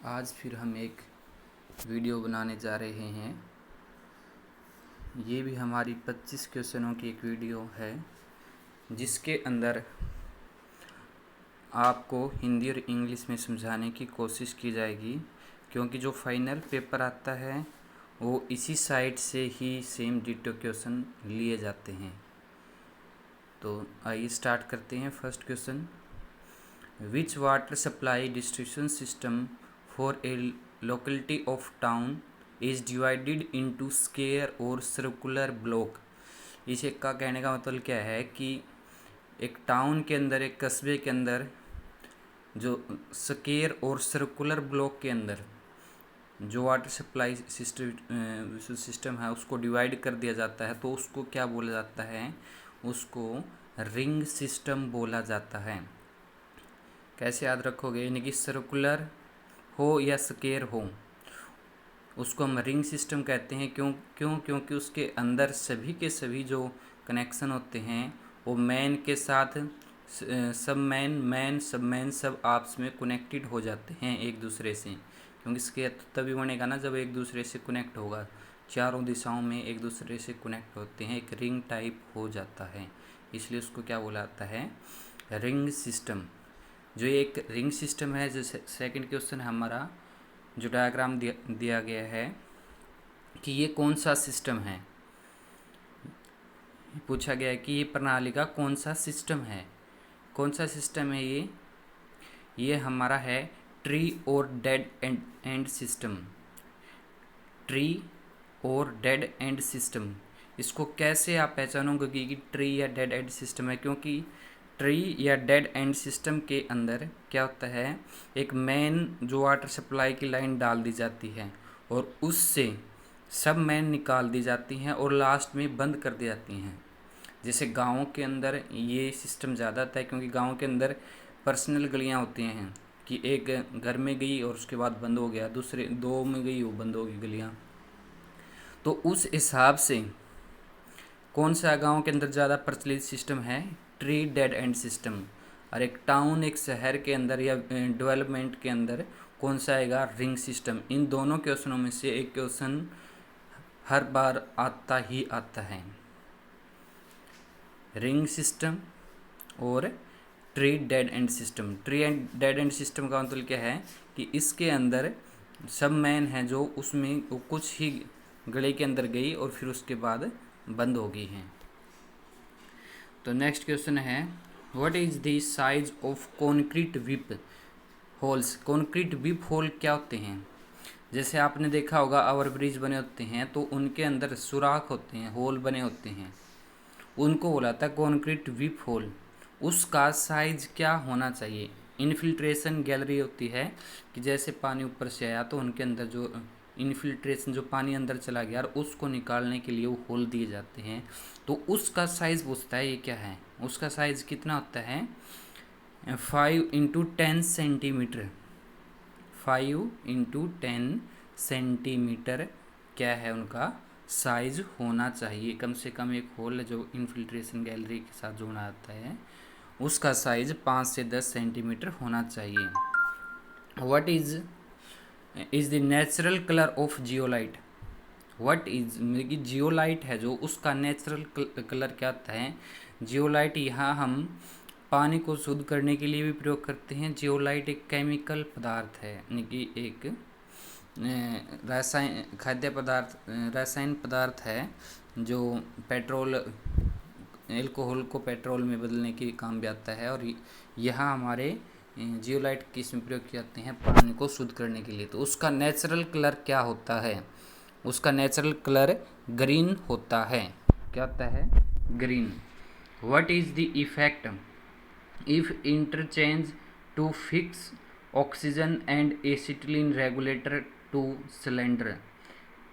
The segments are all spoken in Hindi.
आज फिर हम एक वीडियो बनाने जा रहे हैं। ये भी हमारी 25 क्वेश्चनों की एक वीडियो है, जिसके अंदर आपको हिंदी और इंग्लिश में समझाने की कोशिश की जाएगी, क्योंकि जो फाइनल पेपर आता है वो इसी साइट से ही सेम डिटो क्वेश्चन लिए जाते हैं। तो आइए स्टार्ट करते हैं। First question, which water supply distribution system for a locality of town is divided into square और circular block। इस एक का कहने का मतलब क्या है कि एक टाउन के अंदर, एक कस्बे के अंदर जो स्क्वायर और सर्कुलर ब्लॉक के अंदर जो वाटर सप्लाई सिस्टम है उसको डिवाइड कर दिया जाता है, तो उसको क्या बोला जाता है? उसको रिंग सिस्टम बोला जाता है। कैसे याद रखोगे? यानी कि सर्कुलर हो या स्क्वायर हो, उसको हम रिंग सिस्टम कहते हैं। क्योंकि उसके अंदर सभी के सभी जो कनेक्शन होते हैं वो मैन के साथ सब मैन सब आपस में कनेक्टेड हो जाते हैं एक दूसरे से। क्योंकि इसके तभी बनेगा ना जब एक दूसरे से कनेक्ट होगा, चारों दिशाओं में एक दूसरे से कनेक्ट होते हैं, एक रिंग टाइप हो जाता है, इसलिए उसको क्या बोला जाता है? Ring system. जो एक रिंग सिस्टम है, जो सेकंड क्वेश्चन हमारा जो डायग्राम दिया गया है कि ये कौन सा सिस्टम है, पूछा गया है कि ये प्रणाली का कौन सा सिस्टम है। कौन सा सिस्टम है ये हमारा है ट्री और डेड एंड सिस्टम। ट्री और डेड एंड सिस्टम, इसको कैसे आप पहचानोगे कि ट्री या डेड एंड सिस्टम है? क्योंकि ट्री या डेड एंड सिस्टम के अंदर क्या होता है, एक मेन जो वाटर सप्लाई की लाइन डाल दी जाती है और उससे सब मेन निकाल दी जाती हैं और लास्ट में बंद कर दी जाती हैं। जैसे गाँव के अंदर ये सिस्टम ज़्यादा था, क्योंकि गाँव के अंदर पर्सनल गलियाँ होती हैं कि एक घर में गई और उसके बाद बंद हो गया, दूसरे दो में गई वो बंद हो गई गलियाँ। तो उस हिसाब से कौन सा गांव के अंदर ज़्यादा प्रचलित सिस्टम है? Tree dead and system. और एक टाउन, एक शहर के अंदर या डेवलपमेंट के अंदर कौन सा आएगा? Ring system. इन दोनों क्वेश्चनों में से एक क्वेश्चन हर बार आता ही आता है, रिंग सिस्टम और tree dead and system. Tree and dead and system का मतलब क्या है कि इसके अंदर सब मैन है जो उसमें वो कुछ ही गले के अंदर गई और फिर उसके बाद बंद हो गई हैं। तो नेक्स्ट क्वेश्चन है, what is the size of concrete weep holes. Concrete weep hole क्या होते हैं? जैसे आपने देखा होगा ओवर ब्रिज बने होते हैं तो उनके अंदर सुराख होते हैं, होल बने होते हैं, उनको बोला था कॉन्क्रीट विप होल। उसका साइज क्या होना चाहिए? इन्फिल्ट्रेशन गैलरी होती है कि जैसे पानी ऊपर से आया तो उनके अंदर जो इन्फिल्ट्रेशन, जो पानी अंदर चला गया और उसको निकालने के लिए वो होल दिए जाते हैं, तो उसका साइज़ पूछता है। ये क्या है? उसका साइज़ कितना होता है? 5 × 10 सेंटीमीटर। 5 × 10 सेंटीमीटर क्या है उनका साइज होना चाहिए। कम से कम एक होल जो इन्फिल्ट्रेशन गैलरी के साथ जोड़ा आता है उसका साइज 5 से 10 सेंटीमीटर होना चाहिए। What is the natural colour of zeolite. What is मतलब कि जियोलाइट है जो, उसका नेचुरल कलर क्या होता है? जियोलाइट यहाँ हम पानी को शुद्ध करने के लिए भी प्रयोग करते हैं। जियोलाइट एक केमिकल पदार्थ है, यानी कि एक रासायन पदार्थ है जो पेट्रोल, एल्कोहल को पेट्रोल में बदलने के काम भी आता है। और यहाँ हमारे जियोलाइट किस में प्रयोग किए जाते हैं? पानी को शुद्ध करने के लिए। तो उसका नेचुरल कलर क्या होता है? उसका नेचुरल कलर ग्रीन होता है। क्या होता है? Green. What is the effect if interchange to fix oxygen and acetylene regulator to cylinder.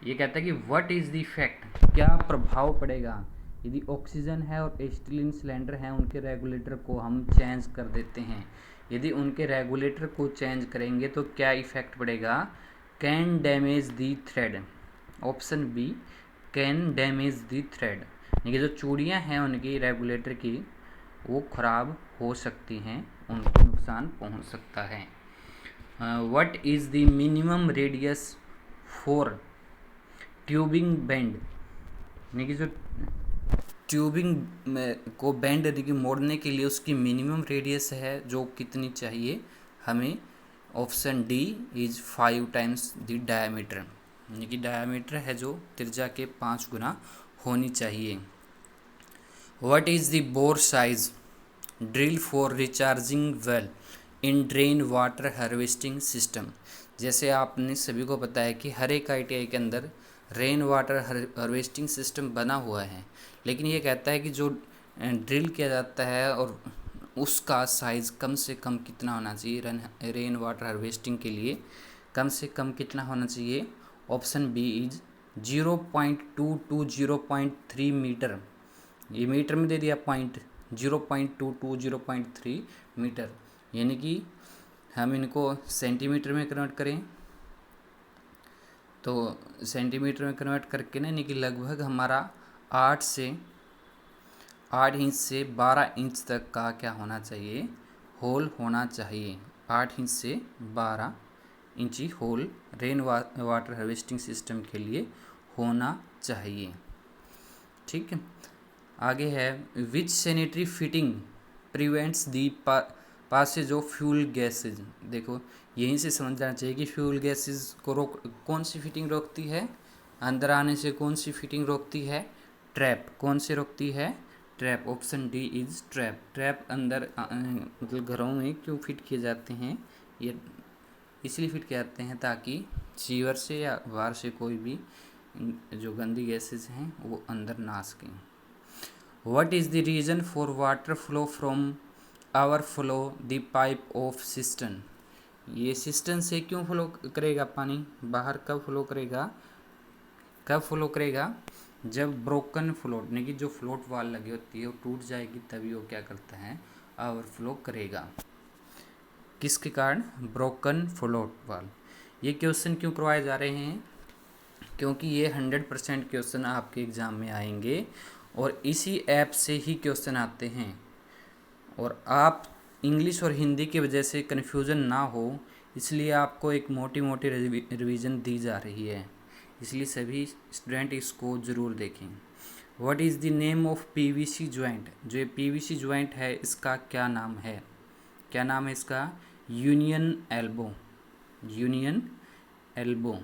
ये कहता है कि व्हाट इज़ द इफेक्ट, क्या प्रभाव पड़ेगा यदि ऑक्सीजन है और एसिटिलीन सिलेंडर हैं, उनके रेगुलेटर को हम चेंज कर देते हैं। यदि उनके रेगुलेटर को चेंज करेंगे तो क्या इफेक्ट पड़ेगा? Can damage the thread. Option B, can damage the thread. यानी जो चूड़ियाँ हैं उनकी रेगुलेटर की वो खराब हो सकती हैं, उनको नुकसान पहुंच सकता है। What is the minimum radius for tubing bend, यानी कि जो ट्यूबिंग को बेंड यानी कि मोड़ने के लिए उसकी मिनिमम रेडियस है जो कितनी चाहिए हमें। Option D is 5 times the diameter, यानी कि डायमीटर है जो त्रिज्या के 5 गुना होनी चाहिए। What is the bore size drill for recharging well in drain water harvesting system. जैसे आपने सभी को पता है कि हर एक ITI के अंदर रेन वाटर हार्वेस्टिंग सिस्टम बना हुआ है, लेकिन ये कहता है कि जो ड्रिल किया जाता है और उसका साइज़ कम से कम कितना होना चाहिए रेन वाटर हार्वेस्टिंग के लिए, कम से कम कितना होना चाहिए। Option B is 0.2 to 0.3 meter, ये मीटर में दे दिया पॉइंट, 0.2 टू 0.3 मीटर, यानी कि हम इनको सेंटीमीटर में कन्वर्ट करें तो सेंटीमीटर में कन्वर्ट करके ना, यानी कि लगभग हमारा 8 इंच से 12 इंच तक का क्या होना चाहिए, होल होना चाहिए। 8 इंच से 12 इंची hole rain water harvesting system के लिए होना चाहिए। ठीक है, आगे है which sanitary fitting prevents the passage of fuel gases. देखो यहीं से समझ जाना चाहिए कि फ्यूल गैसेज को कौन सी फिटिंग रोकती है, अंदर आने से कौन सी फिटिंग रोकती है, ट्रैप। कौन से रोकती है, trap. Option D is trap. Trap अंदर मतलब घरों में क्यों फिट किए जाते हैं, ये इसलिए फिट किए जाते हैं ताकि सीवर से या बाहर से कोई भी जो गंदी गैसेज हैं वो अंदर ना आ सकें। What is the reason for water flow from our flow the pipe of system. ये सिस्टम से क्यों फ्लो करेगा पानी, बाहर कब फ्लो करेगा, कब फ्लो करेगा, जब ब्रोकन फ्लोट, यानी कि जो फ्लोट वाल लगी होती है वो टूट जाएगी तभी वो क्या करता है, ओवरफ्लो करेगा। किसके कारण, ब्रोकन फ्लोट वाल। ये क्वेश्चन क्यों करवाए जा रहे हैं, क्योंकि ये 100% क्वेश्चन आपके एग्ज़ाम में आएंगे और इसी ऐप से ही क्वेश्चन आते हैं। और आप इंग्लिश और हिंदी की वजह से कन्फ्यूज़न ना हो इसलिए आपको एक मोटी मोटी रिवीजन दी जा रही है, इसलिए सभी स्टूडेंट इसको ज़रूर देखें। What is the name of PVC joint. जो ये PVC जॉइंट है इसका क्या नाम है, क्या नाम है इसका, union elbow, union elbow.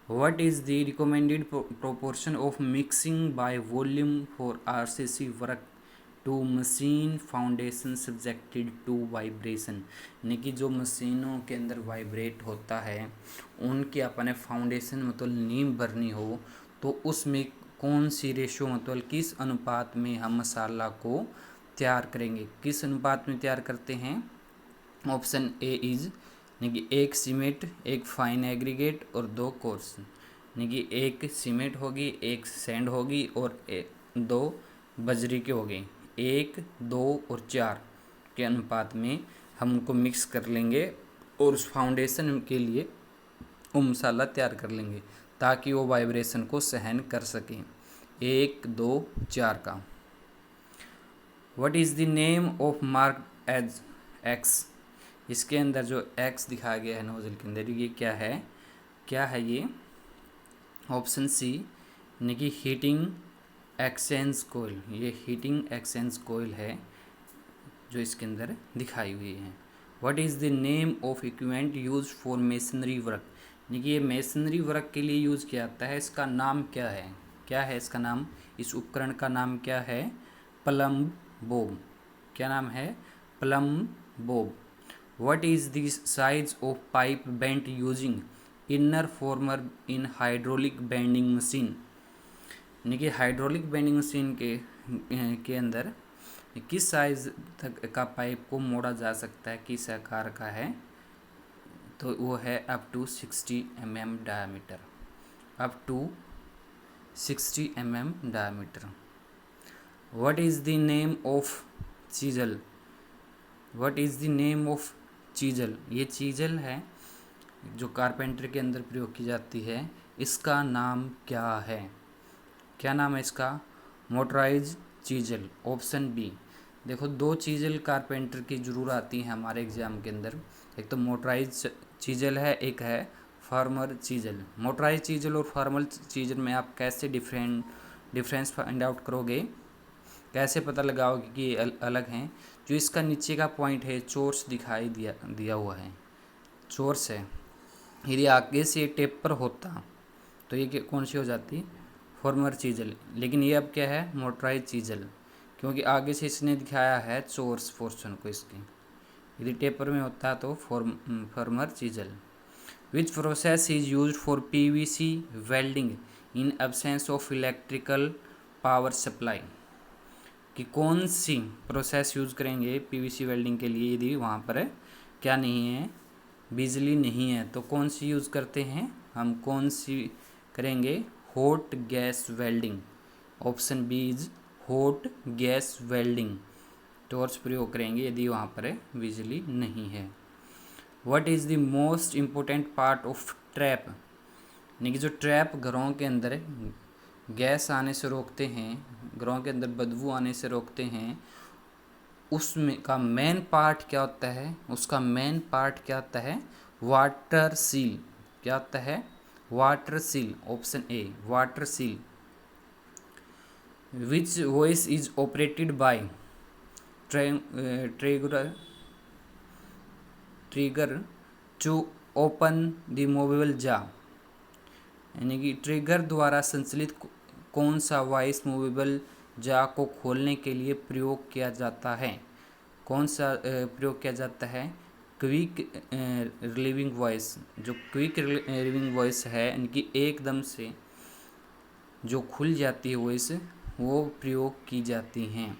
What is the recommended proportion of mixing by volume for RCC work to machine foundation subjected to vibration। यानी कि जो मशीनों के अंदर वाइब्रेट होता है उनकी अपने फाउंडेशन मतलब नींव भरनी हो तो उसमें कौन सी रेशो मतलब किस अनुपात में हम मसाला को तैयार करेंगे, किस अनुपात में तैयार करते हैं। ऑप्शन ए इज, यानी कि 1 सीमेंट, 1 फाइन एग्रीगेट और 2 कोर्स, यानी कि 1 सीमेंट होगी, 1 सैंड होगी और 2 बजरी के हो गए। 1, 2 और 4 के अनुपात में हम उनको मिक्स कर लेंगे और उस फाउंडेशन के लिए वो मसाला तैयार कर लेंगे ताकि वो वाइब्रेशन को सहन कर सकें। 1, 2, 4 का। What is the name of mark as X. इसके अंदर जो एक्स दिखाया गया है नोजल के अंदर ये क्या है, क्या है ये। ऑप्शन सी, यानी कि हीटिंग एक्सचेंज कोयल, ये हीटिंग एक्सचेंज कोयल है जो इसके अंदर दिखाई हुई है। What is the name of equipment use for masonry work. यानी कि ये मेसनरी वर्क के लिए यूज़ किया जाता है, इसका नाम क्या है, क्या है इसका नाम, इस उपकरण का नाम क्या है, प्लम्ब बोब। क्या नाम है, plumb Bob. What is the size of pipe bent using inner former in hydraulic bending machine। यानी कि हाइड्रोलिक बेंडिंग मशीन के अंदर किस साइज तक का पाइप को मोड़ा जा सकता है, किस आकार का है, तो वो है up to 60 mm diameter, up to 60 mm diameter. What is the name of chisel. What is the name of chisel. ये चीजल है जो कारपेंटर के अंदर प्रयोग की जाती है, इसका नाम क्या है, क्या नाम है इसका, मोटराइज चीजल। ऑप्शन बी, देखो, दो चीज़ल कारपेंटर की ज़रूर आती है हमारे एग्ज़ाम के अंदर। एक तो मोटराइज चीज़ल है, एक है फार्मर चीज़ल। मोटराइज चीज़ल और फार्मर चीज़ल में आप कैसे डिफरेंस फाइंड आउट करोगे, कैसे पता लगाओगे कि ये अलग हैं? जो इसका नीचे का पॉइंट है, चोर्स दिखाई दिया हुआ है, चोर्स है। यदि आगे से ये टेपर होता तो ये कौन सी हो जाती? Farmer chisel. लेकिन ये अब क्या है? मोटराइज चीज़ल, क्योंकि आगे से इसने दिखाया है चोर्स पोर्शन को इसकी। यदि टेपर में होता तो firmer chisel. Which process is used for PVC welding in absence of electrical power supply? कि कौन सी प्रोसेस यूज़ करेंगे पीवीसी वेल्डिंग के लिए यदि वहाँ पर क्या नहीं है, बिजली नहीं है? तो कौन सी यूज़ करते हैं हम? कौन सी करेंगे? Hot gas welding. Option B is hot gas welding. Torch प्रयोग करेंगे यदि वहाँ पर बिजली नहीं है। What is the most important part of trap? यानी कि जो ट्रैप घरों के अंदर गैस आने से रोकते हैं, घरों के अंदर बदबू आने से रोकते हैं, उसमें का मेन पार्ट क्या होता है? उसका मेन पार्ट क्या होता है? Water seal. क्या होता है? Water seal. Option A, water seal. Which vice is operated by trigger to open the movable jaw? यानी कि ट्रिगर द्वारा संचालित कौन सा वॉइस मूवेबल जा को खोलने के लिए प्रयोग किया जाता है? कौन सा प्रयोग किया जाता है? Quick relieving voice. जो क्विक रिलीविंग वॉइस है, इनकी एकदम से जो खुल जाती है वॉइस, वो प्रयोग की जाती हैं।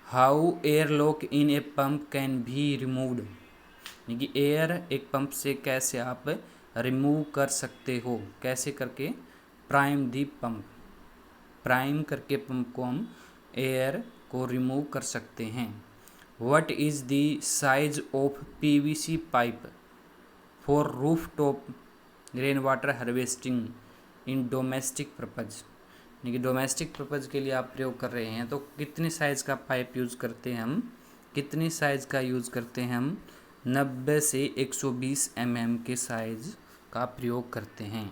How air lock in a pump can be removed? यानी कि एयर एक पंप से कैसे आप रिमूव कर सकते हो? कैसे करके? प्राइम दी पंप। प्राइम करके पंप को हम एयर को रिमूव कर सकते हैं। What is the size of PVC pipe for roof top rain water harvesting in domestic purpose? यानी कि डोमेस्टिक पर्पज के लिए आप प्रयोग कर रहे हैं तो कितने साइज़ का पाइप यूज़ करते हैं हम? कितने साइज़ का यूज़ करते हैं हम? 90 से 120 mm के साइज़ का प्रयोग करते हैं।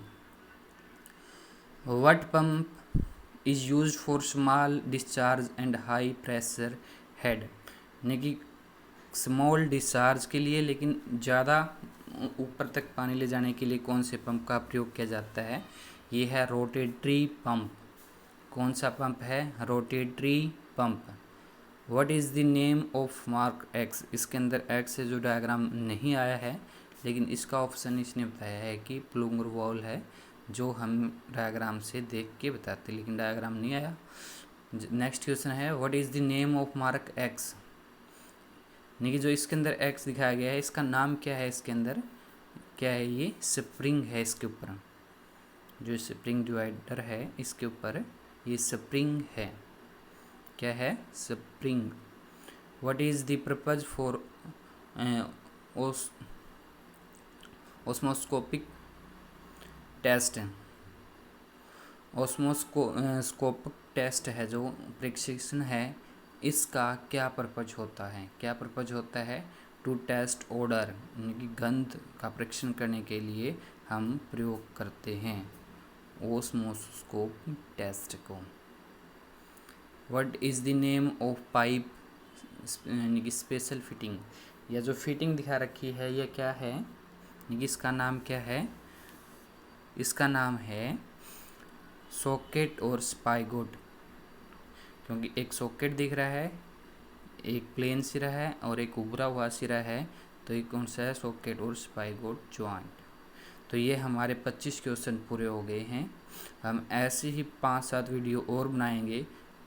What pump is used for small discharge and high pressure head? यानी कि स्मॉल डिस्चार्ज के लिए लेकिन ज़्यादा ऊपर तक पानी ले जाने के लिए कौन से पंप का प्रयोग किया जाता है? ये है रोटेटरी पंप। कौन सा पंप है? Rotary pump. What is the name of mark X? इसके अंदर एक्स से जो डायग्राम नहीं आया है, लेकिन इसका ऑप्शन इसने बताया है कि प्लूंगर वॉल है, जो हम डायग्राम से देख के बताते, लेकिन डायग्राम नहीं आया। नेक्स्ट क्वेश्चन है, what is the name of mark x? यानी कि जो इसके अंदर एक्स दिखाया गया है, इसका नाम क्या है? इसके अंदर क्या है? ये स्प्रिंग है। इसके ऊपर जो स्प्रिंग डिवाइडर है, इसके ऊपर ये स्प्रिंग है। क्या है? Spring. What is the purpose for osmoscopic test? Osmoscopic test है जो परीक्षण है, इसका क्या पर्पज होता है? क्या पर्पज होता है? टू टेस्ट ओडर, यानी कि गंध का परीक्षण करने के लिए हम प्रयोग करते हैं ऑस्मोस्कोप टेस्ट को। What is the name of pipe यानी कि स्पेशल फिटिंग? या जो फिटिंग दिखा रखी है, यह क्या है? यानी कि इसका नाम क्या है? इसका नाम है सॉकेट और स्पाइगोट। क्योंकि एक सॉकेट दिख रहा है, एक प्लेन सिरा है और एक उभरा हुआ सिरा है, तो ये कौन सा है? सॉकेट और स्पाइगोट जॉइंट। तो ये हमारे 25 क्वेश्चन पूरे हो गए हैं। हम ऐसे ही 5-7 वीडियो और बनाएंगे।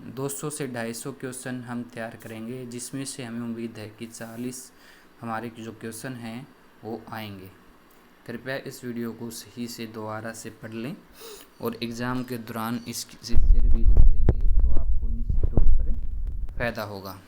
200 से 250 क्वेश्चन हम तैयार करेंगे, जिसमें से हमें उम्मीद है कि 40 हमारे जो क्वेश्चन हैं वो आएंगे। कृपया इस वीडियो को सही से दोबारा से पढ़ लें और एग्ज़ाम के दौरान इससे रिवीजन करेंगे तो आपको निश्चित तौर पर फ़ायदा होगा।